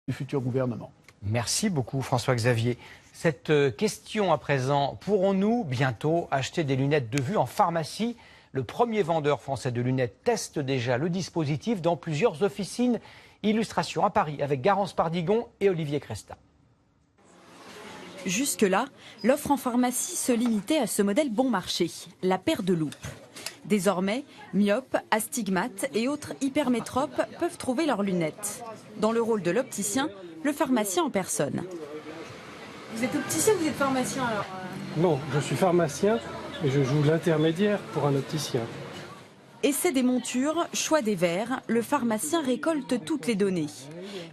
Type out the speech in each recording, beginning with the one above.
du futur gouvernement. Merci beaucoup François-Xavier. Cette question à présent, pourrons-nous bientôt acheter des lunettes de vue en pharmacie? Le premier vendeur français de lunettes teste déjà le dispositif dans plusieurs officines. Illustration à Paris avec Garance Pardigon et Olivier Cresta. Jusque-là, l'offre en pharmacie se limitait à ce modèle bon marché, la paire de loupes. Désormais, myopes, astigmates et autres hypermétropes peuvent trouver leurs lunettes. Dans le rôle de l'opticien, le pharmacien en personne. Vous êtes opticien ou vous êtes pharmacien alors? Non, je suis pharmacien et je joue l'intermédiaire pour un opticien. Essai des montures, choix des verres, le pharmacien récolte toutes les données.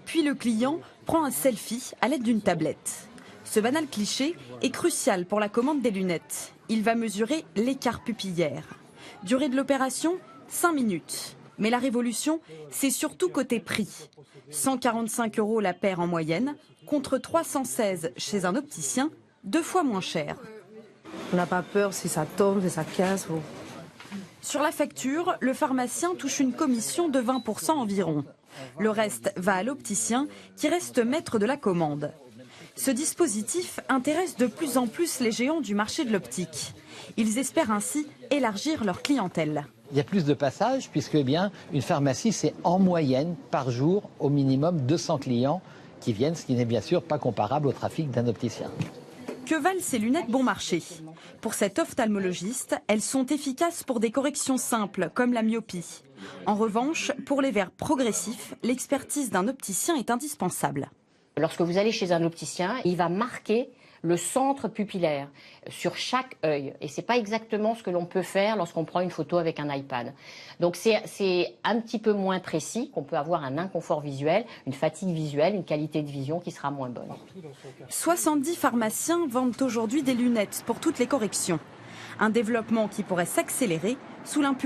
Puis le client prend un selfie à l'aide d'une tablette. Ce banal cliché est crucial pour la commande des lunettes. Il va mesurer l'écart pupillaire. Durée de l'opération, 5 minutes. Mais la révolution, c'est surtout côté prix. 145 € la paire en moyenne, contre 316 chez un opticien, 2 fois moins cher. On n'a pas peur si ça tombe, si ça casse. Bon. Sur la facture, le pharmacien touche une commission de 20% environ. Le reste va à l'opticien qui reste maître de la commande. Ce dispositif intéresse de plus en plus les géants du marché de l'optique. Ils espèrent ainsi élargir leur clientèle. Il y a plus de passages puisque une pharmacie, c'est en moyenne par jour au minimum 200 clients qui viennent, ce qui n'est bien sûr pas comparable au trafic d'un opticien. Que valent ces lunettes bon marché? Pour cet ophtalmologiste, elles sont efficaces pour des corrections simples comme la myopie. En revanche, pour les verres progressifs, l'expertise d'un opticien est indispensable. Lorsque vous allez chez un opticien, il va marquer le centre pupillaire sur chaque œil. Et ce n'est pas exactement ce que l'on peut faire lorsqu'on prend une photo avec un iPad. Donc c'est un petit peu moins précis, qu'on peut avoir un inconfort visuel, une fatigue visuelle, une qualité de vision qui sera moins bonne. 70 pharmaciens vendent aujourd'hui des lunettes pour toutes les corrections. Un développement qui pourrait s'accélérer sous l'impulsion